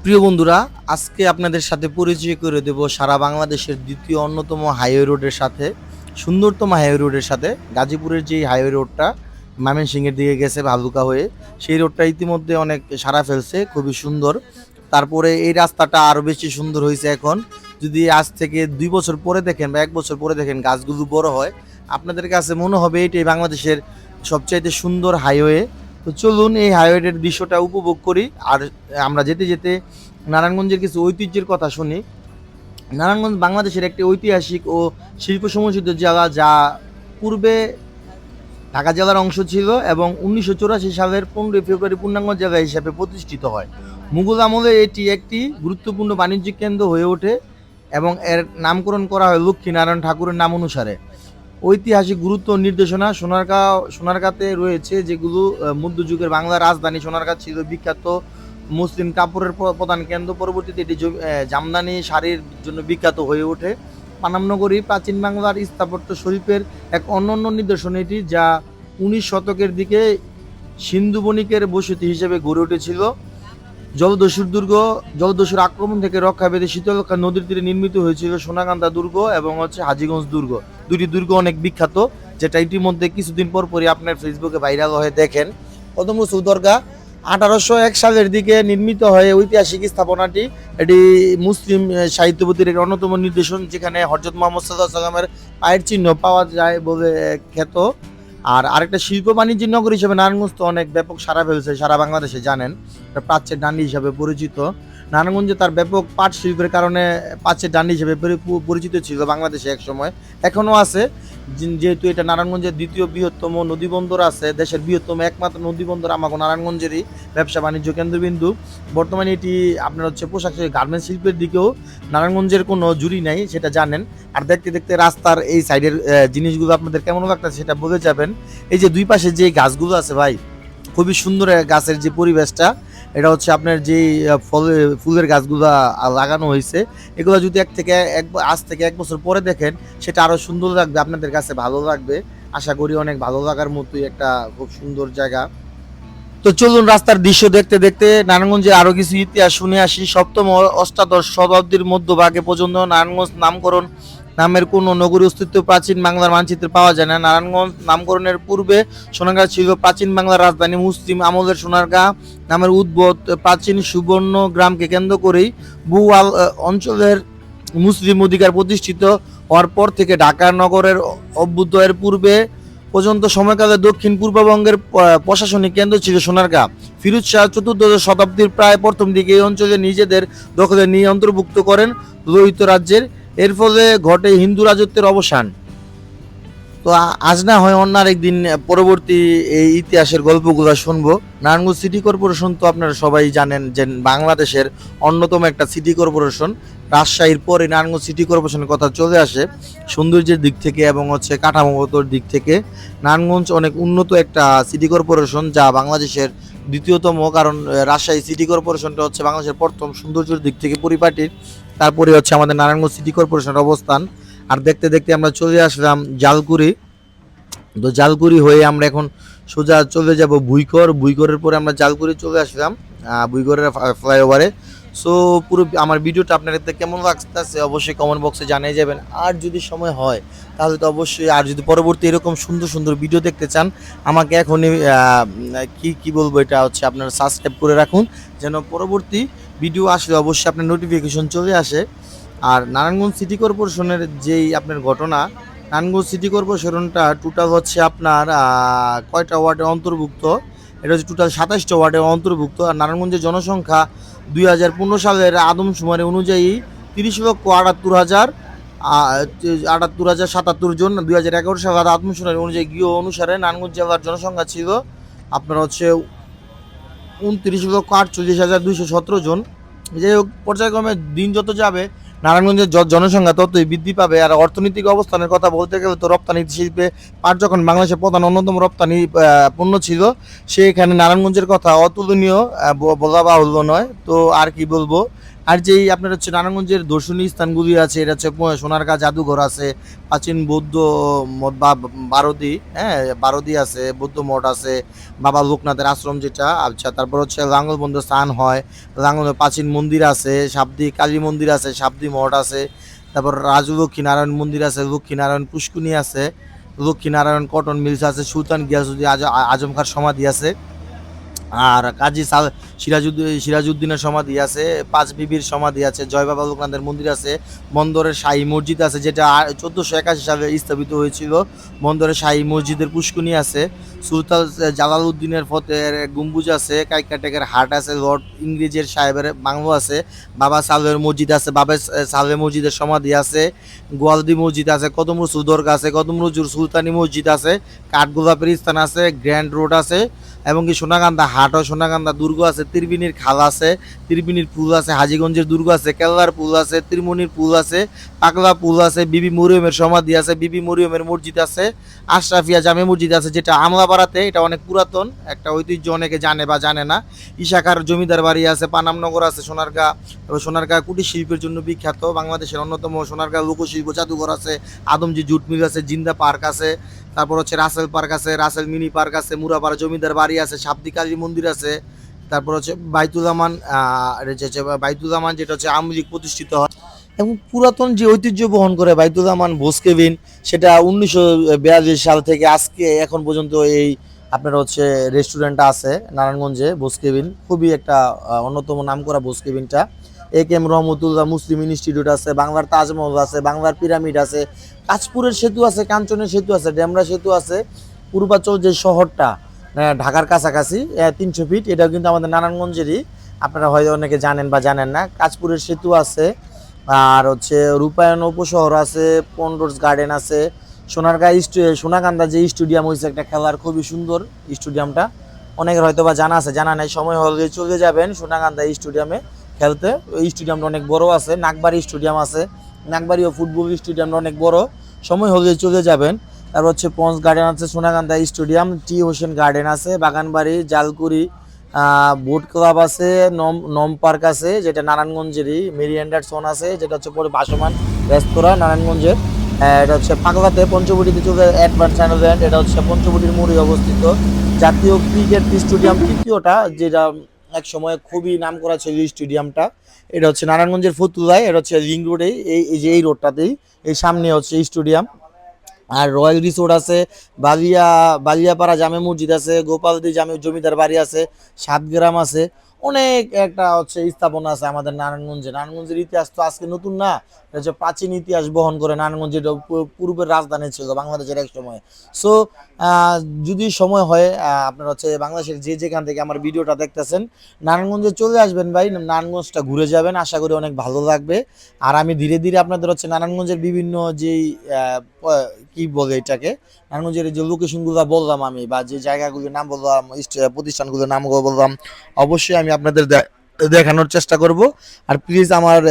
প্রিয় বন্ধুরা, আজকে আপনাদের সাথে পরিচয় করে দেব সারা বাংলাদেশের দ্বিতীয় অন্যতম হাইওয়ে রোডের সাথে, সুন্দরতম হাইওয়ে রোডের সাথে। গাজীপুরের যেই হাইওয়ে রোডটা ময়মনসিংহের দিকে গেছে ভালুকা হয়ে, সেই রোডটা ইতিমধ্যে অনেক সাড়া ফেলছে, খুবই সুন্দর। তারপরে এই রাস্তাটা আরও বেশি সুন্দর হয়েছে এখন। যদি আজ থেকে 2 বছর পরে দেখেন বা 1 বছর পরে দেখেন, গাছগুলো বড় হয়, আপনাদের কাছে মনে হবে এটাই বাংলাদেশের সবচাইতে সুন্দর হাইওয়ে। তো চলুন এই হাইওয়ের দৃশ্যটা উপভোগ করি। আর আমরা যেতে যেতে নারায়ণগঞ্জের কিছু ঐতিহ্যের কথা শুনি। নারায়ণগঞ্জ বাংলাদেশের একটি ঐতিহাসিক ও শিল্প সমৃদ্ধ জেলা, যা পূর্বে ঢাকা জেলার অংশ ছিল এবং 1984 সালের 15 ফেব্রুয়ারি পূর্ণাঙ্গ জেলা হিসেবে প্রতিষ্ঠিত হয়। মুঘল আমলে এটি একটি গুরুত্বপূর্ণ বাণিজ্যিক কেন্দ্র হয়ে ওঠে এবং এর নামকরণ করা হয় লক্ষ্মীনারায়ণ ঠাকুরের নাম অনুসারে। ঐতিহাসিক গুরুত্ব ও নির্দেশনা। সোনারগাঁতে রয়েছে যেগুলো মধ্যযুগের বাংলার রাজধানী। সোনারগাঁ ছিল বিখ্যাত মুসলিম কাপড়ের প্রধান কেন্দ্র। পরবর্তীতে এটি জামদানি শাড়ির জন্য বিখ্যাত হয়ে ওঠে। পানামনগরী প্রাচীন বাংলার স্থাপত্য শৈল্পের এক অনন্য নিদর্শন এটি, যা 19 শতকের দিকে সিন্ধু বণিকের বসতি হিসেবে গড়ে উঠেছিল। জলদস্যুর আক্রমণ থেকে রক্ষা পেতে শীতলক্ষা নদীর তীরে নির্মিত হয়েছিল সোনাকান্দা দুর্গ এবং হাজীগঞ্জ দুর্গ। দুটি দুর্গ অনেক বিখ্যাত, যেটা ইতিমধ্যে কিছুদিন পরই আপনার ফেসবুকে ভাইরাল হয়ে দেখেন। কদম রসুল দরগা 1801 সালের দিকে নির্মিত হয় ঐতিহাসিক স্থাপনাটি। এটি মুসলিম সাহিত্যপতির একটি অন্যতম নিদর্শন, যেখানে হযরত মুহাম্মদ সাল্লাল্লাহু আলাইহি ওয়াসাল্লামের পায়ের চিহ্ন পাওয়া যায় বলে খ্যাত। আর আরেকটা শিল্প বাণিজ্যের নগর হিসেবে নারায়ণগঞ্জ তো অনেক ব্যাপক সাড়া ফেলছে, সারা বাংলাদেশে জানেন। প্রাচ্যের ডান্ডি হিসাবে পরিচিত। নারায়ণগঞ্জে তার ব্যাপক পাট শিল্পের কারণে প্রাচ্যের ডান্ডি হিসেবে পরিচিত ছিল বাংলাদেশে এক সময়, এখনও আছে। যেহেতু এটা নারায়ণগঞ্জের দ্বিতীয় বৃহত্তম নদীবন্দর আছে, দেশের বৃহত্তম একমাত্র নদীবন্দর আমাগো নারায়ণগঞ্জেরই ব্যবসা বাণিজ্য কেন্দ্রবিন্দু। বর্তমানে এটি আপনার পোশাক গার্মেন্টস শিল্পের দিকেও নারায়ণগঞ্জের কোনো জুড়ি নাই, সেটা জানেন। আর দেখতে দেখতে রাস্তার এই সাইডের জিনিসগুলো আপনাদের কেমন লাগতেছে সেটা বলে যাবেন। এই যে দুই পাশে যে গাছগুলো আছে ভাই, খুবই সুন্দর গাছের যে পরিবেশটা, এটা আপনার যে ফুলের গাছগুলো লাগানো হয়েছে, এগুলো যদি আজ থেকে 1 বছর পরে দেখেন, সেটা আরো সুন্দর লাগবে, আপনাদের কাছে ভালো লাগবে। আশা করি অনেক ভালো লাগার মতোই একটা খুব সুন্দর জায়গা। তো চলুন রাস্তার দৃশ্য দেখতে দেখতে নারায়ণগঞ্জের আরো কিছু ইতিহাস শুনে আসি। সপ্তম ও অষ্টাদশ শতাব্দীর মধ্যভাগে পর্যন্ত নারায়ণগঞ্জ নামকরণ নামের কোনো নগরী অস্তিত্ব প্রাচীন বাংলার মানচিত্রে পাওয়া যায় না। নারায়ণগঞ্জ নামকরণের পূর্বে সোনারগাঁ ছিল প্রাচীন বাংলার রাজধানী। মুসলিম আমলের সোনারগাঁ নামের উদ্ভব প্রাচীন সুবর্ণ গ্রামকে কেন্দ্র করেই বুয়াল অঞ্চলের মুসলিম অধিকার প্রতিষ্ঠিত হওয়ার পর থেকে ঢাকা নগরের অভ্যুদয়ের পূর্বে পর্যন্ত সময়কালে দক্ষিণ পূর্ববঙ্গের প্রশাসনিক কেন্দ্র ছিল সোনারগাঁ। ফিরোজ শাহ চতুর্দশ শতাব্দীর প্রায় প্রথম দিকে এই অঞ্চলে নিজেদের দখলে নিয়ে অন্তর্ভুক্ত করেন লোহিত রাজ্যের। এর ফলে ঘটে হিন্দু রাজত্বের অবসান। তো আজ না হয় অন্য আরেকদিন পরবর্তী এই ইতিহাসের গল্পগুলো শুনবো। নারায়ণগঞ্জ সিটি কর্পোরেশন তো আপনারা সবাই জানেন যে বাংলাদেশের অন্যতম একটা সিটি কর্পোরেশন। রাজশাহীর পরে নারায়ণগঞ্জ সিটি কর্পোরেশনের কথা চলে আসে সৌন্দর্যের দিক থেকে এবং কাঠামোগত দিক থেকে। নারায়ণগঞ্জ অনেক উন্নত একটা সিটি কর্পোরেশন, যা বাংলাদেশের দ্বিতীয়তম। কারণ রাজশাহী সিটি কর্পোরেশনটা বাংলাদেশের প্রথম সৌন্দর্যের দিক থেকে পরিপাটির। তারপরে আমাদের নারায়ণগঞ্জ সিটি কর্পোরেশনের অবস্থান। আর দেখতে দেখতে আমরা চলে আসলাম জালকুড়ি। তো জালকুড়ি হয়ে আমরা এখন সোজা চলে যাব ভুইকরের পরে আমরা জালকুড়ি চলে আসলাম, ভুইকরের ফ্লাইওভারে। সো পুরো আমার ভিডিওটা আপনাদের কেমন লাগতেছে অবশ্যই কমেন্ট বক্সে জানিয়ে যাবেন। আর যদি সময় হয় তাহলে তো অবশ্যই, আর যদি পরবর্তী এরকম সুন্দর সুন্দর ভিডিও দেখতে চান, আমাকে এখনই কি বলবো, এটা আপনারা সাবস্ক্রাইব করে রাখুন, যেন পরবর্তী ভিডিও আসলে অবশ্যই আপনার নোটিফিকেশন চলে আসে। আর নারায়ণগঞ্জ সিটি কর্পোরেশনের যেই আপনার ঘটনা, নারায়ণগঞ্জ সিটি কর্পোরেশনটা টোটাল আপনার কয়টা ওয়ার্ডের অন্তর্ভুক্ত? এটা টোটাল 27টা ওয়ার্ডের অন্তর্ভুক্ত। আর নারায়ণগঞ্জের জনসংখ্যা 2015 সালের আদমশুমারি অনুযায়ী 30,78,77 জন। 2011 সালের আদমশুমারি অনুযায়ী গৃহ অনুসারে নারায়ণগঞ্জ জেলার জনসংখ্যা ছিল আপনার 29,48,217 জন। যাই হোক, পর্যায়ক্রমে দিন যত যাবে নারায়ণগঞ্জের জনসংখ্যা ততই বৃদ্ধি পাবে। আর অর্থনৈতিক অবস্থানের কথা বলতে গেলে তো রপ্তানি শিল্পে পাট যখন বাংলাদেশের প্রধান অন্যতম রপ্তানি পণ্য ছিল, সেখানে নারায়ণগঞ্জের কথা অতুলনীয়, বলা বাহুল্য নয়। তো আর কি বলবো, আর যেই আপনার হচ্ছে নারায়ণগঞ্জের দর্শনীয় স্থানগুলি আছে, এটা হচ্ছে সোনারগাঁ জাদুঘর আছে, প্রাচীন বৌদ্ধ মঠ বা বারদি, হ্যাঁ বারদি আছে, বৌদ্ধ মঠ আছে, বাবা লোকনাথের আশ্রম যেটা, আচ্ছা তারপর হচ্ছে লাঙ্গলবন্ধ স্থান হয়, লাঙ্গল প্রাচীন মন্দির আছে, সাবদি কালী মন্দির আছে, সাবদি মঠ আছে, তারপর রাজু লক্ষ্মীনারায়ণ মন্দির আছে, লক্ষ্মীনারায়ণ পুষ্কুনি আছে, লক্ষ্মীনারায়ণ কটন মিলস আছে, সুলতান গিয়াসুদ্দিন আজম খাঁর সমাধি আছে, আর কাজী সিরাজউদ্দিনের সমাধি আছে, পাঁচ বিবির সমাধি আছে, জয় বাবা লোকনাথের মন্দির আছে, বন্দরের শাহী মসজিদ আছে যেটা 1481 সালে স্থাপিত হয়েছিল, বন্দরের শাহী মসজিদের পুষ্কুনি আছে, সুলতান জালালউদ্দিনের ফতের গম্বুজ আছে, কাইকাটেকের হাট আছে, লর্ড ইংরেজের সাহেবের বাংলো আছে, বাবা সালের মসজিদ আছে, বাবা সালেহ মসজিদের সমাধি আছে, গোয়ালদি মসজিদ আছে, কদম রসুল দরগা আছে, কদম রসুল সুলতানি মসজিদ আছে, কাঠগোলাপের স্থান আছে, গ্র্যান্ড রোড আছে, এবং কি সোনাকান্দা হাট ও সোনাকান্দা দুর্গ আছে, ত্রিবেণীর খাল আছে, ত্রিবেণীর পুল আছে, হাজীগঞ্জের দুর্গ আছে, কেল্লার পুল আছে, ত্রিমণির পুল আছে, পাগলা পুল আছে, বিবি মরিয়মের সমাধি আছে, বিবি মরিয়মের মসজিদ আছে, আশরাফিয়া জামে মসজিদ আছে যেটা আমলাপাড়াতে, এটা অনেক পুরাতন একটা ঐতিহ্য, অনেকে জানে বা জানে না। ইশাখার জমিদার বাড়ি আছে, পানামনগর আছে, সোনারগাঁ কুটির শিল্পের জন্য বিখ্যাত, বাংলাদেশের অন্যতম সোনারগাঁ লোকশিল্প জাদুঘর আছে, আদমজি জুট মিল আছে, জিন্দা পার্ক আছে, তারপর হচ্ছে রাসেল পার্ক আছে, রাসেল মিনি পার্ক আছে, মুরাপাড়া জমিদার বাড়ি আছে, সাবদি কালী মন্দির আছে, তারপর হচ্ছে বাইতুল আমান যেটা হচ্ছে আওয়ামী লীগ প্রতিষ্ঠিত হয়, এবং পুরাতন যে ঐতিহ্য বহন করে বাইতুল আমান বোসকেবিন, সেটা 1942 সাল থেকে আজকে এখন পর্যন্ত এই আপনার হচ্ছে রেস্টুরেন্টটা আছে নারায়ণগঞ্জে, বোসকেবিন খুবই একটা অন্যতম নাম করা বোসকেবিনটা। এ কে এম রহমতুল্লাহ মুসলিম ইনস্টিটিউট আছে, বাংলার তাজমহল আছে, বাংলার পিরামিড আছে, কাঁচপুরের সেতু আছে, কাঞ্চনের সেতু আছে, ডেমরা সেতু আছে, পূর্বাচল যে শহরটা ঢাকার কাছাকাছি 300 ফিট, এটাও কিন্তু আমাদের নারায়ণগঞ্জেরই, আপনারা হয়তো অনেকে জানেন বা জানেন না। কাঁচপুরের সেতু আছে, আর হচ্ছে রূপায়ণ উপশহর আছে, পন্ডোর্স গার্ডেন আছে, সোনাকান্দা যে স্টেডিয়াম হয়েছে একটা খেলার, খুবই সুন্দর স্টেডিয়ামটা, অনেকের হয়তো বা জানা আছে, জানা নাই, সময় হলে চলে যাবেন সোনাকান্দা স্টেডিয়ামে খেলতে। ওই স্টেডিয়ামটা অনেক বড় আছে, নাগবাড়ি স্টেডিয়াম আছে, নাগবাড়ি ও ফুটবল স্টেডিয়ামটা অনেক বড়, সময় হলে চলে যাবেন। তারপর হচ্ছে পঞ্চ গার্ডেন আছে, সোনাকান্দা স্টেডিয়াম, টি হোসেন গার্ডেন আছে, বাগানবাড়ি, জালকুড়ি বোট ক্লাব আছে, নম পার্ক আছে যেটা নারায়ণগঞ্জেরই, মেরি অ্যান্ডারসন আছে যেটা হচ্ছে পরে ভাসমান রেস্তোরাঁ নারায়ণগঞ্জের, এটা হচ্ছে পাগলাতে পঞ্চবটিতে চলে অ্যাডভান্স চ্যানেল, এটা হচ্ছে পঞ্চবটির মোড়ে অবস্থিত। জাতীয় ক্রিকেট স্টেডিয়াম তৃতীয়টা, যেটা এক সময় খুবই নাম করা ছিল স্টেডিয়ামটা, এটা হচ্ছে নারায়ণগঞ্জের ফতুল্লায়, এটা হচ্ছে লিঙ্ক রোডেই, এই যে এই রোডটাতেই, এই সামনে হচ্ছে স্টেডিয়াম। আর রয়্যাল রিসোর্ট আছে, বালিয়াপাড়া জামে মসজিদ আছে, গোপালদি জামে জমিদার বাড়ি আছে, সাতগ্রাম আছে, অনেক একটা হচ্ছে স্থাপনা আছে আমাদের নারায়ণগঞ্জে। নারায়ণগঞ্জের ইতিহাস তো আজকে নতুন না, এটা হচ্ছে প্রাচীন ইতিহাস বহন করে। নারায়ণগঞ্জ যেটা পূর্বের রাজধানী ছিল বাংলাদেশের এক সময়। সো যদি সময় হয় আপনার হচ্ছে বাংলাদেশের যে যেখান থেকে আমার ভিডিওটা দেখতেছেন, নারায়ণগঞ্জে চলে আসবেন ভাই, নারায়ণগঞ্জটা ঘুরে যাবেন, আশা করি অনেক ভালো লাগবে। আর আমি ধীরে ধীরে আপনাদের হচ্ছে নারায়ণগঞ্জের বিভিন্ন যেই কি বলে এটাকে, নারায়ণগঞ্জের যে লোকেশনগুলো বললাম আমি, বা যে জায়গাগুলোর নাম বললাম, প্রতিষ্ঠানগুলোর নামগুলো বললাম, অবশ্যই আমি আপনাদের দেখানোর চেষ্টা করব। আর প্লিজ আমার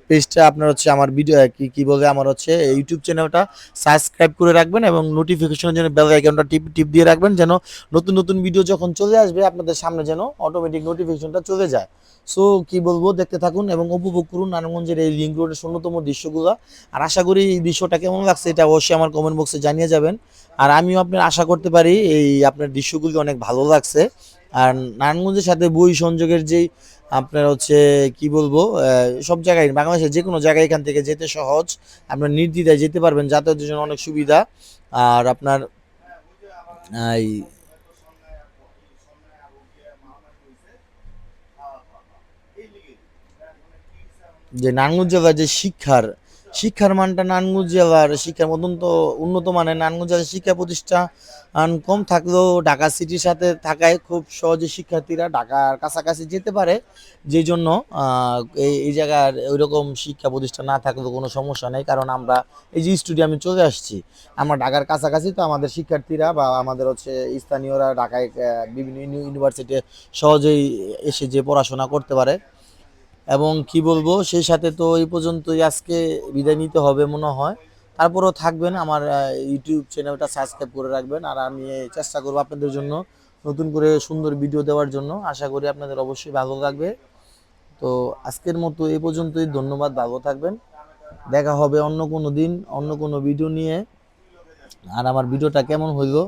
পেজটা আপনার হচ্ছে আমার ভিডিও কি কি বলে আমার হচ্ছে ইউটিউব চ্যানেলটা সাবস্ক্রাইব করে রাখবেন, এবং নোটিফিকেশনের জন্য বেল আইকনটা টিপ দিয়ে রাখবেন, যেন নতুন নতুন ভিডিও যখন চলে আসবে আপনাদের সামনে যেন অটোমেটিক নোটিফিকেশনটা চলে যায়। সো কি বলবো, দেখতে থাকুন এবং উপভোগ করুন নারায়ণগঞ্জের এই লিঙ্ক রোডের অন্যতম দৃশ্যগুলো। আর আশা করি এই দৃশ্যটা কেমন লাগছে এটা অবশ্যই আমার কমেন্ট বক্সে জানিয়ে যাবেন। আর আমিও আপনার আশা করতে পারি এই আপনার দৃশ্যগুলি অনেক ভালো লাগছে। আর নারায়ণগঞ্জের সাথে বই সংযোগের যেই আপনার হচ্ছে কি বলবো, সব জায়গায় বাংলাদেশের যে কোনো জায়গায় এখান থেকে যেতে সহজ, আপনার নির্দ্বিধায় যেতে পারবেন, যাতায়াতের জন্য অনেক সুবিধা। আর আপনার এই যে নারায়ণগঞ্জ জেলার যে শিক্ষার মানটা, নারায়ণগঞ্জ জেলার শিক্ষার অত্যন্ত উন্নত মানের। নারায়ণগঞ্জ জেলার শিক্ষা প্রতিষ্ঠান কম থাকলেও ঢাকা সিটির সাথে থাকায় খুব সহজে শিক্ষার্থীরা ঢাকার কাছাকাছি যেতে পারে, যেই জন্য এই জায়গার ওইরকম শিক্ষা প্রতিষ্ঠান না থাকলেও কোনো সমস্যা নেই, কারণ আমরা এই যে স্টুডিয়ামে চলে আসছি, আমরা ঢাকার কাছাকাছি, তো আমাদের শিক্ষার্থীরা বা আমাদের হচ্ছে স্থানীয়রা ঢাকায় বিভিন্ন ইউনিভার্সিটি সহজেই এসে যে পড়াশোনা করতে পারে। এবং কি বলবো, সেই সাথে তো এই পর্যন্তই, আজকে বিদায় নিতে হবে মনে হয়। তারপরেও থাকবেন, আমার ইউটিউব চ্যানেলটা সাবস্ক্রাইব করে রাখবেন, আর আমি চেষ্টা করবো আপনাদের জন্য নতুন করে সুন্দর ভিডিও দেওয়ার জন্য। আশা করি আপনাদের অবশ্যই ভালো লাগবে। তো আজকের মতো এই পর্যন্তই, ধন্যবাদ, ভালো থাকবেন। দেখা হবে অন্য কোনো দিন অন্য কোনো ভিডিও নিয়ে। আর আমার ভিডিওটা কেমন হইলো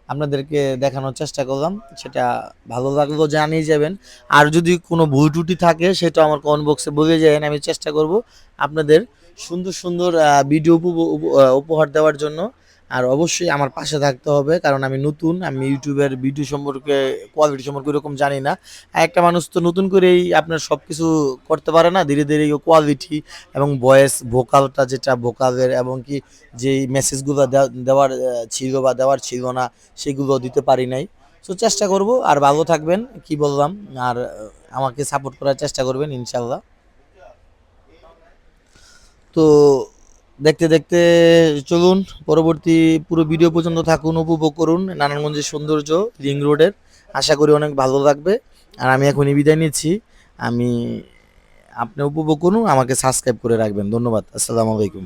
আপনাদেরকে দেখানোর চেষ্টা করলাম, সেটা ভালো লাগলো জানিয়ে যাবেন। আর যদি কোনো ভুল ত্রুটি থাকে সেটা আমার কমেন্ট বক্সে বলে যাবেন, আমি চেষ্টা করব আপনাদের সুন্দর সুন্দর ভিডিও উপহার দেওয়ার জন্য। আর অবশ্যই আমার পাশে থাকতে হবে, কারণ আমি নতুন, আমি ইউটিউবের ভিডিও সম্পর্কে কোয়ালিটি সম্পর্কে এরকম জানি না। আর একটা মানুষ তো নতুন করেই আপনার সব কিছু করতে পারে না, ধীরে ধীরে কোয়ালিটি এবং ভয়েস ভোকালটা, যেটা ভোকালের এবং কি যেই মেসেজগুলো দেওয়ার ছিল বা দেওয়ার ছিল না সেগুলো দিতে পারি নাই। সো চেষ্টা করব। আর ভালো থাকবেন, কি বললাম। আর আমাকে সাপোর্ট করার চেষ্টা করবেন ইনশাল্লাহ। তো দেখতে দেখতে চলুন পরবর্তী পুরো ভিডিও পর্যন্ত থাকুন, উপভোগ করুন নারায়ণগঞ্জের সৌন্দর্য, রিং রোডের। আশা করি অনেক ভালো লাগবে। আর আমি এখনই বিদায় নিচ্ছি। আমি আপনি উপভোগ করুন, আমাকে সাবস্ক্রাইব করে রাখবেন। ধন্যবাদ। আসসালামু আলাইকুম।